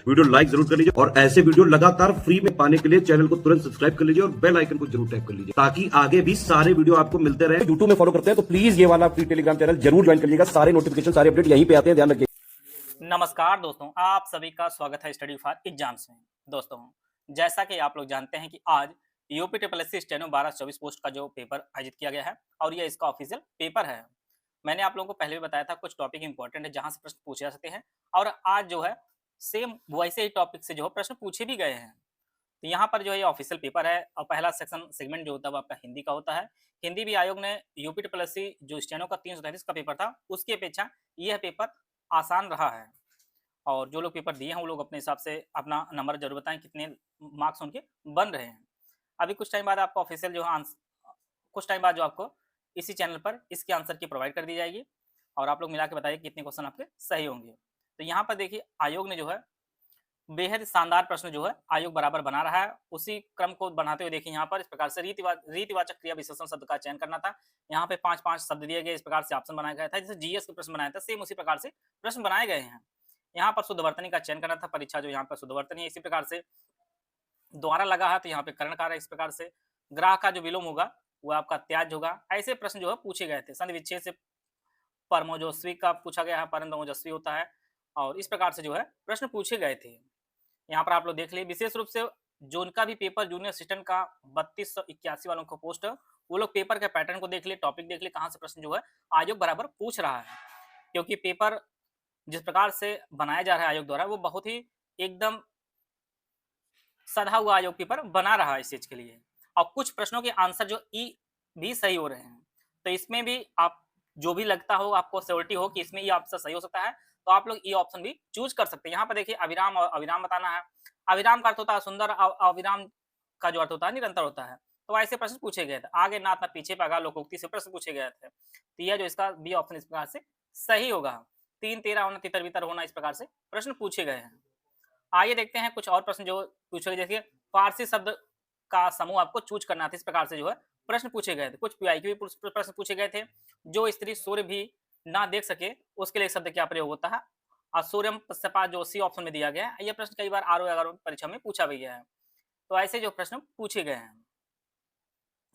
Video like जरूर कर लीजिए और ऐसे वीडियो लगातार फ्री में पाने के लिए चैनल को तुरंत सब्सक्राइब कर लीजिए और बेल आइकन को जरूर टैप कर लीजिए ताकि आगे भी सारे वीडियो आपको मिलते रहे। यूट्यूब में फॉलो करते हैं तो प्लीज ये वाला फ्री टेलीग्राम चैनल जरूर ज्वाइन कर लीजिएगा। सारे नोटिफिकेशन सारे अपडेट यहीं पे आते हैं, ध्यान रखिए। नमस्कार दोस्तों, आप सभी का स्वागत है स्टडी फॉर एग्जाम्स में। दोस्तों, जैसा कि आप लोग जानते हैं कि आज UP triple S C steno 1224 post का जो पेपर आयोजित किया गया है और ये इसका ऑफिशियल पेपर है। मैंने आप लोगों को पहले भी बताया था कुछ टॉपिक इंपॉर्टेंट है जहां से प्रश्न पूछे जा सकते हैं और आज जो है सेम वैसे ही टॉपिक से जो है प्रश्न पूछे भी गए हैं। तो यहाँ पर जो है ये ऑफिशियल पेपर है और पहला सेगमेंट जो होता है वो आपका हिंदी का होता है। हिंदी भी आयोग ने यूपी ट्रिपल एस सी जो स्टेनो का 333 का पेपर था उसकी अपेक्षा यह पेपर आसान रहा है। और जो लोग पेपर दिए हैं वो लोग अपने हिसाब से अपना नंबर जरूर बताएं कितने मार्क्स उनके बन रहे हैं। अभी कुछ टाइम बाद आपको ऑफिशियल जो है कुछ टाइम बाद जो आपको इसी चैनल पर इसके आंसर की प्रोवाइड कर दी जाएगी और आप लोग मिला के बताइए कितने क्वेश्चन आपके सही होंगे। तो यहाँ पर देखिए आयोग ने जो है बेहद शानदार प्रश्न जो है आयोग बराबर बना रहा है। उसी क्रम को बनाते हुए देखिए यहाँ पर इस प्रकार से रीतिवाचक क्रिया विशेषण शब्द का चयन करना था। यहाँ पे 5-5 शब्द दिए गए, इस प्रकार से ऑप्शन बनाया गया था जैसे जीएस के प्रश्न बनाया था सेम उसी प्रकार से प्रश्न बनाए गए हैं। यहाँ पर शुद्धवर्तनी का चयन करना था, परीक्षा जो यहाँ पर शुद्धवर्तनी है इसी प्रकार से द्वारा लगा है तो यहाँ पे कर्ण कार्य इस प्रकार से ग्राह का जो विलोम होगा वो आपका त्याज होगा। ऐसे प्रश्न जो है पूछे गए थे। संधि विच्छेद से परमोजस्वी का पूछा गया है, परमोजस्वी होता है और इस प्रकार से जो है प्रश्न पूछे गए थे। यहाँ पर आप लोग देख लिए विशेष रूप से जो उनका भी पेपर जूनियर असिस्टेंट का 3281 वालों को पोस्ट है वो लोग पेपर के पैटर्न को देख लिए, टॉपिक देख लिए, कहाँ से प्रश्न जो है आयोग बराबर पूछ रहा है। क्योंकि पेपर जिस प्रकार से बनाया जा रहा है आयोग द्वारा वो बहुत ही एकदम सधा हुआ आयोग पेपर बना रहा है इस चीज के लिए। और कुछ प्रश्नों के आंसर जो ई भी सही हो रहे हैं तो इसमें भी आप जो भी लगता हो आपको श्योरिटी हो कि इसमें ये आंसर सही हो सकता है तो आप लोग ये ऑप्शन भी चूज कर सकते हैं। यहाँ पर देखिए अविराम और अविराम बताना है। अविराम का अर्थ होता है सुंदर, अविराम का जो अर्थ होता है निरंतर होता है। तो ऐसे प्रश्न पूछे गए थे। आगे नाथ ना पीछे पगा लोकोक्ति से प्रश्न पूछे गए थे तो यह जो इसका बी ऑप्शन इस प्रकार से सही होगा। 3-13 होना, तितर बितर होना, इस प्रकार से प्रश्न पूछे गए हैं। आइए देखते हैं कुछ और प्रश्न जो पूछे गए। जैसे फारसी शब्द का समूह आपको चूज करना था, इस प्रकार से जो है प्रश्न पूछे गए थे। कुछ पीआई के भी प्रश्न पूछे गए थे। जो स्त्री सूर्य भी ना देख सके उसके लिए शब्द क्या प्रयोग होता है। और सूर्यम पश्चात जो सी ऑप्शन में दिया गया है, यह प्रश्न कई बार आर परीक्षा में पूछा भी गया है। तो ऐसे जो प्रश्न पूछे गए हैं।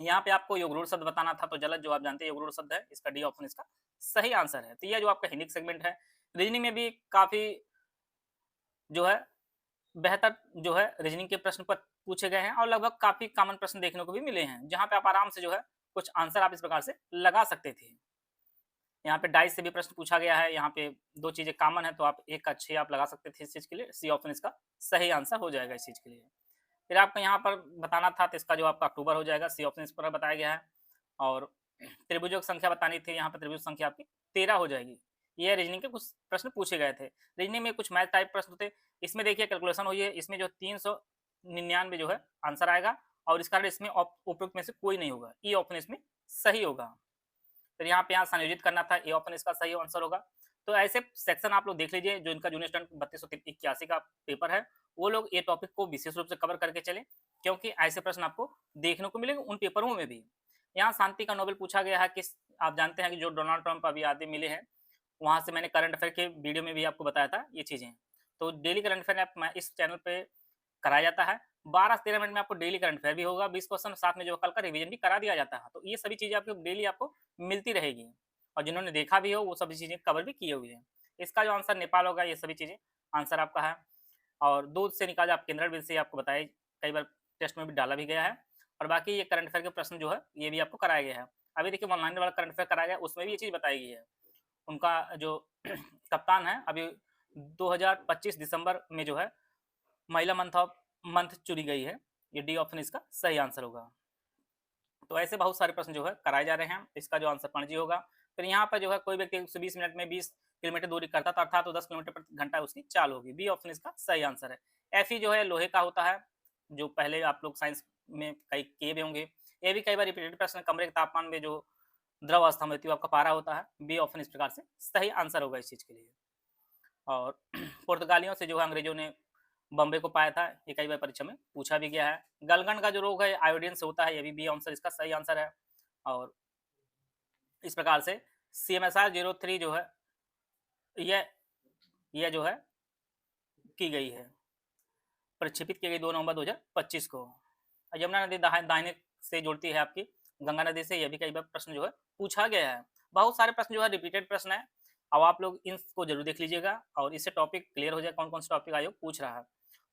यहाँ पे आपको योगरूढ़ शब्द बताना था तो जलद जो आप जानते हैं योगरूढ़ शब्द है, इसका डी ऑप्शन इसका सही आंसर है। तो यह जो आपका हिंदी सेगमेंट है। रीजनिंग में भी काफी जो है बेहतर जो है रीजनिंग के प्रश्न पर पूछे गए हैं और लगभग काफी कॉमन प्रश्न देखने को भी मिले हैं जहां पे आप आराम से जो है कुछ आंसर आप इस प्रकार से लगा सकते थे। यहाँ पे डाइस से भी प्रश्न पूछा गया है। यहाँ पे दो चीजें कॉमन है तो आप एक का 6 आप लगा सकते थे इस चीज के लिए। सी ऑप्शन इसका सही आंसर हो जाएगा इस चीज के लिए। फिर आपको यहाँ पर बताना था तो इसका जो आपका अक्टूबर हो जाएगा। सी ऑप्शन इस पर बताया गया है। और त्रिभुजों की संख्या बतानी थी, यहाँ पे त्रिभुज संख्या आपकी 13 हो जाएगी। ये रीजनिंग के कुछ प्रश्न पूछे गए थे। रीजनिंग में कुछ मैथ टाइप प्रश्न थे। इसमें देखिए कैलकुलेशन हुई है, इसमें जो 399 जो है आंसर आएगा और इस कारण इसमें उपयुक्त में से कोई नहीं होगा। ई ऑप्शन इसमें सही होगा। फिर यहाँ संयोजित करना था, ए ऑप्शन इसका सही आंसर होगा। तो ऐसे सेक्शन आप लोग देख लीजिए जो इनका जूनियर स्टूडेंट 3281 का पेपर है वो लोग ये टॉपिक को विशेष रूप से कवर करके चले क्योंकि ऐसे प्रश्न आपको देखने को मिलेंगे उन पेपरों में भी। यहाँ शांति का नोबेल पूछा गया है कि आप जानते हैं कि जो डोनाल्ड ट्रंप अभी आदि मिले हैं वहां से मैंने करंट अफेयर के वीडियो में भी आपको बताया था ये चीजें। तो डेली करंट अफेयर मैं इस चैनल पे कराया जाता है। 12 से 13 मिनट में आपको डेली करंट अफेयर भी होगा, 20 क्वेश्चन साथ में जो कल का रिवीजन भी करा दिया जाता है। तो ये सभी चीजें आपको डेली आपको मिलती रहेगी और जिन्होंने देखा भी हो वो सभी चीजें कवर भी किए हुए हैं। इसका जो आंसर नेपाल होगा, ये सभी चीजें आंसर आपका है। और दूध से निकाला आप केंद्र बिल से आपको बताया कई बार टेस्ट में भी डाला भी गया है। और बाकी ये करंट अफेयर के प्रश्न जो है ये भी आपको कराया गया है। अभी देखिए ऑनलाइन वाला करंट अफेयर कराया गया उसमें भी ये चीज बताई गई है। उनका जो कप्तान है अभी 2025 दिसंबर में जो है महिला मंथ चुनी गई है। ये डी ऑप्शन इसका सही आंसर होगा। तो ऐसे बहुत सारे प्रश्न जो है कराए जा रहे हैं। इसका जो आंसर पणजी होगा। फिर यहाँ पर जो है कोई व्यक्ति 120 मिनट में 20 किलोमीटर दूरी करता था अर्थात तो 10 किलोमीटर प्रति घंटा उसकी चाल होगी। बी ऑप्शन इसका सही आंसर है। एफ जो है लोहे का होता है जो पहले आप लोग साइंस में कई किए भी होंगे। ये भी कई बार रिपीटेड प्रश्न। कमरे के तापमान में जो द्रव अवस्था में आपका पारा होता है। बी ऑप्शन इस प्रकार से सही आंसर होगा इस चीज के लिए। और पुर्तगालियों से जो है अंग्रेजों ने बॉम्बे को पाया था, ये कई बार परीक्षा में पूछा भी गया है। गलगंड का जो रोग है आयोडीन से होता है, ये भी बी आंसर इसका सही आंसर है। और इस प्रकार से CMSR 03 जो है यह जो है की गई है। प्रक्षेपित की गई 2 नवंबर 2025 को। यमुना नदी दाहिने से जुड़ती है आपकी गंगा नदी से, यह भी कई बार प्रश्न जो है पूछा गया है। बहुत सारे प्रश्न जो है रिपीटेड प्रश्न है। अब आप लोग इनको जरूर देख लीजिएगा और इससे टॉपिक क्लियर हो जाए कौन कौन से टॉपिक आयोग पूछ रहा है।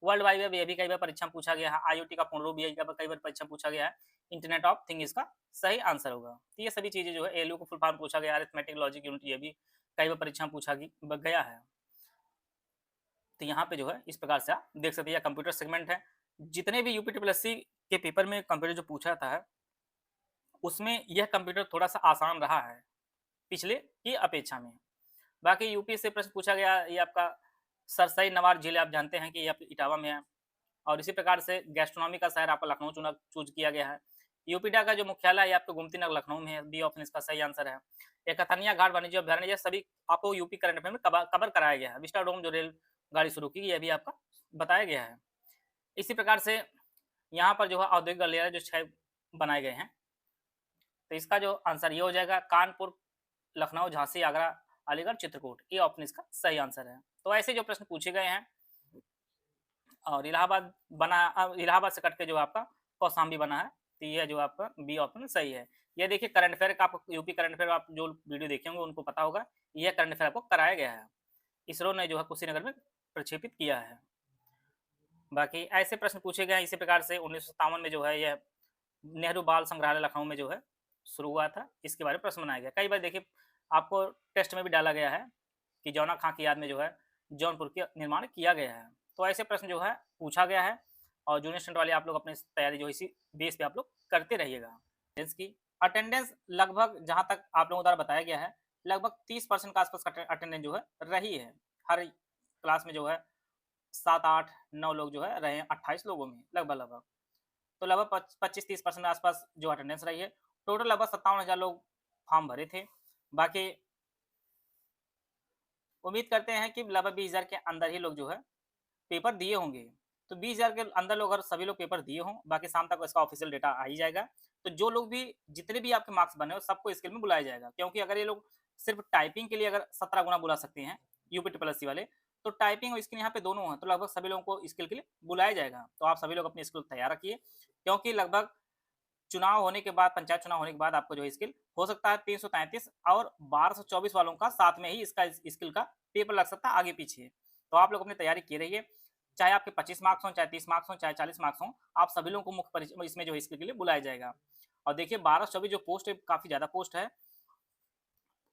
वर्ल्ड वाइड वेब, यह भी कई बार परीक्षा में पूछा गया है। IoT का पूर्ण रूप भी कई बार परीक्षा में पूछा गया है। इंटरनेट ऑफ थिंग इसका सही आंसर होगा। तो ये सभी चीजें जो है ALU को फुल फॉर्म पूछा गया, अरिथमेटिक लॉजिक यूनिट, ये भी कई बार परीक्षा में पूछा गया है। तो यहाँ पे जो है इस प्रकार से आप देख सकते हैं, कंप्यूटर सेगमेंट है। जितने भी UPSC के पेपर में कंप्यूटर जो पूछा था है, उसमें यह कंप्यूटर थोड़ा सा आसान रहा है पिछले की अपेक्षा में। बाकी यूपी से प्रश्न पूछा गया, ये आपका सरसई नवार जिले आप जानते हैं कि ये इटावा में है। और इसी प्रकार से गैस्ट्रोनॉमी का शहर आपका लखनऊ चूज किया गया है। यूपीडा का जो मुख्यालय है आपको गुमती नगर लखनऊ में है। बी ऑप्शन इसका सही आंसर है। एकथनिया घाट वाणिज्य अभ्यारण्य, ये सभी आपको यूपी करंट अफेयर में कवर कराया गया है। विस्टाडोम जो रेल गाड़ी शुरू की, यह भी आपका बताया गया है। इसी प्रकार से यहाँ पर जो है औद्योगिक गलियारे जो 6 बनाए गए हैं, तो इसका जो आंसर ये हो जाएगा कानपुर, लखनऊ, झांसी, आगरा, अलीगढ़, चित्रकूट। ये ऑप्शन इसका सही आंसर है। तो ऐसे जो प्रश्न पूछे गए हैं। और इलाहाबाद से कट के जो आपका कौशाम्बी बना है, तो ये जो आपका बी ऑप्शन सही है। ये देखिए करंट अफेयर का, आपको यूपी करंट अफेयर आप जो वीडियो देखे होंगे उनको पता होगा, यह करंट अफेयर आपको कराया गया है। इसरो ने जो है कुशीनगर में प्रक्षेपित किया है। बाकी ऐसे प्रश्न पूछे गए हैं। इसी प्रकार से 1957 में जो है यह नेहरू बाल संग्रहालय लखनऊ में जो है शुरू हुआ था, इसके बारे में प्रश्न बनाया गया। कई बार देखिए आपको टेस्ट में भी डाला गया है कि जौना खां की याद में जो है जौनपुर के निर्माण किया गया है। तो ऐसे प्रश्न जो है पूछा गया है। और जूनियर स्टूडेंट वाले आप लोग अपनी तैयारी जो इसी बेस पे आप लोग करते रहिएगा। की अटेंडेंस लगभग, जहां तक आप लोगों द्वारा बताया गया है, लगभग 30% के आसपास अटेंडेंस जो है रही है। हर क्लास में जो है 7, 8, 9 लोग जो है रहे हैं 28 लोगों में लगभग। तो लगभग 25-30% के आसपास जो अटेंडेंस रही है। टोटल लगभग 57,000 लोग फॉर्म भरे थे। बाकी उम्मीद करते हैं कि लगभग 20,000 के अंदर ही लोग जो है पेपर दिए होंगे। तो 20,000 के अंदर लोग अगर सभी लोग पेपर दिए हों, बाकी शाम तक इसका ऑफिशियल डेटा आ ही जाएगा। तो जो लोग भी, जितने भी आपके मार्क्स बने हो, सबको स्किल में बुलाया जाएगा। क्योंकि अगर ये लोग सिर्फ टाइपिंग के लिए अगर 17 गुना बुला सकते हैं UPSC वाले, तो टाइपिंग और स्किल यहाँ पे दोनों हैं, तो लगभग सभी लोगों को स्किल के लिए बुलाया जाएगा। तो आप सभी लोग अपनी स्किल तैयार रखिए, क्योंकि लगभग चुनाव होने के बाद, पंचायत चुनाव होने के बाद आपको जो है स्किल हो सकता है 333 और 1224 वालों का साथ में ही इसका स्किल का पेपर लग सकता है आगे पीछे। तो आप लोग अपनी तैयारी किए रहिए, चाहे आपके 25 मार्क्स हों, चाहे 30 मार्क्स हों, चाहे 40 मार्क्स हों, आप सभी लोगों को मुख्य परीक्षा इसमें जो है स्किल के लिए बुलाया जाएगा। और देखिए 1224 जो पोस्ट है, काफी ज्यादा पोस्ट है,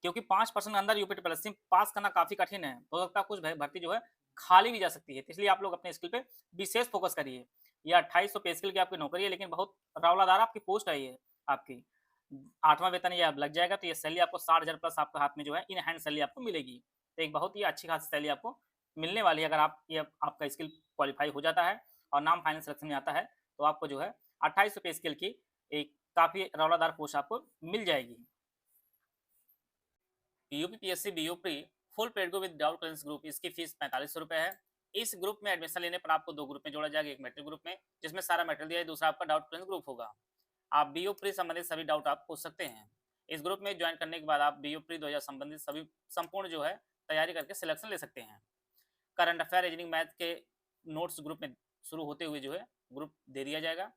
क्योंकि 5% के अंदर UPSC पास करना काफी कठिन है। हो सकता है कुछ भर्ती जो है खाली भी जा सकती है। तो इसलिए आप लोग अपने स्किल पे विशेष फोकस करिए। ये 2800 पे स्किल की आपकी नौकरी है, लेकिन बहुत रौलादार आपकी पोस्ट है। ये आपकी 8वां वेतन ये अब लग जाएगा। तो ये सैलरी आपको 60,000 प्लस आपके हाथ में जो है इन हैंड सैलरी आपको मिलेगी। तो एक बहुत ही अच्छी खासी सैलरी आपको मिलने वाली है। अगर आप ये आपका स्किल क्वालिफाई हो जाता है और नाम फाइनल सिलेक्शन में आता है, तो आपको जो है 2800 पे स्किल की एक काफी रौलादार पोस्ट आपको मिल जाएगी। UPSC BU pre full paid group with doubt clearance group, इसकी फीस 4500 रुपए है। इस ग्रुप में एडमिशन लेने पर आपको 2 ग्रुप में जोड़ा जाएगा। एक मेटेरियल ग्रुप में, जिसमें सारा मेटेरियल दिया है, दूसरा आपका डाउट क्लियरेंस ग्रुप होगा। आप BU प्री संबंधित सभी डाउट आप पूछ सकते हैं। इस ग्रुप में ज्वाइन करने के बाद आप BU प्री 2000 संबंधित सभी संपूर्ण जो है तैयारी करके सिलेक्शन ले सकते हैं। करंट अफेयर, रीजनिंग, मैथ के नोट्स ग्रुप में शुरू होते हुए जो है ग्रुप दे दिया जाएगा।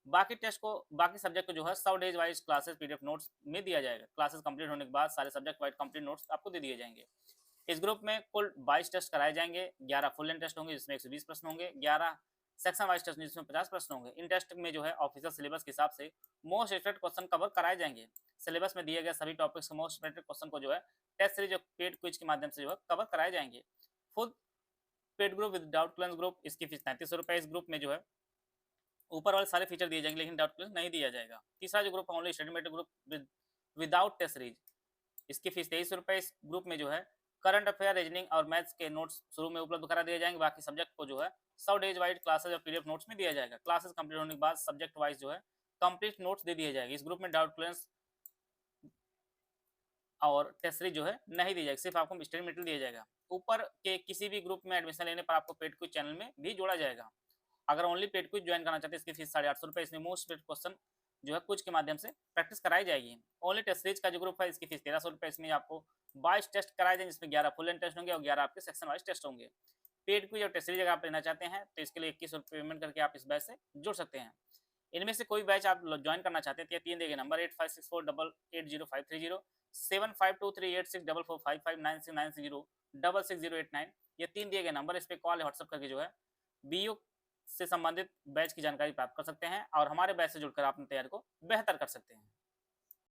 बाकी टेस्ट को, बाकी सब्जेक्ट को जो है 100 days wise classes PDF notes में दिया जाएगा। क्लासेस कंप्लीट होने के बाद सारे सब्जेक्ट वाइज कंप्लीट नोट्स आपको दे दिए जाएंगे। इस ग्रुप में कुल 22 टेस्ट कराए जाएंगे। 11 फुल लेंथ टेस्ट होंगे जिसमें 120 प्रश्न होंगे, 11 सेक्शन वाइज टेस्ट जिसमें 50 प्रश्न होंगे। इन टेस्ट में जो है ऑफिशियल सिलेबस के हिसाब से मोस्ट एक्सपेक्टेड क्वेश्चन कवर कराए जाएंगे। सिलेबस में दिए गए सभी टॉपिक्स के मोस्ट एक्सपेक्टेड क्वेश्चन को जो है टेस्ट सीरीज पेड क्विज के माध्यम से जो है कवर कराए जाएंगे। Full paid group with doubt clearance group, इसकी फीस 3300 रुपए। इस ग्रुप में जो है ऊपर वाले सारे फीचर दिए जाएंगे, लेकिन डाउट क्लियरेंस नहीं दिया जाएगा। तीसरा जो ग्रुप है only study material group without test series, इसकी फीस 2300 रुपए। इस ग्रुप में जो है करंट अफेयर, रीजनिंग और मैथ्स के नोट्स शुरू में उपलब्ध करा दिए जाएंगे। बाकी सब्जेक्ट को जो है 100 डेज वाइज क्लासेस और PDF नोट्स में दिया जाएगा। क्लासेस कंप्लीट होने के बाद सब्जेक्ट वाइज जो है कंप्लीट नोट्स दे दिए जाएंगे। इस ग्रुप में डाउट क्लियरेंस और टेस्ट सीरीज जो है नहीं दी जाएगी, सिर्फ आपको स्टडी मटेरियल दिया जाएगा। ऊपर के किसी भी ग्रुप में एडमिशन लेने पर आपको पेड क्विज चैनल में भी जोड़ा जाएगा। अगर ओनली पेड क्विज ज्वाइन करना चाहते हैं, इसकी फीस 850 रुपए। इसमें मोस्ट पेड क्वेश्चन जो है कुछ के माध्यम से प्रैक्टिस कराई जाएगी। ओनली टेस्ट सीरीज का जो ग्रुप है, इसकी फीस 1300 रुपए। इसमें आपको 22 टेस्ट कराए जाएंगे, जिसमें 11 फुल एंड टेस्ट होंगे और 11 आपके सेक्शन वाइज टेस्ट होंगे। पेड क्विज और टेस्ट सीरीज अगर आप लेना चाहते हैं तो इसके लिए 21 रुपये पेमेंट करके आप इस बैच से जुड़ सकते हैं। इनमें से कोई बैच आप ज्वाइन करना चाहते हैं तो ये 3 दिए गए नंबर 8564880530, 75238655955969606608 ये 3 दिए गए नंबर, इस पे कॉल या व्हाट्सएप करके जो है बीयू से संबंधित बैच की जानकारी प्राप्त कर सकते हैं और हमारे बैच से जुड़कर आप अपनी तैयारी को बेहतर कर सकते हैं।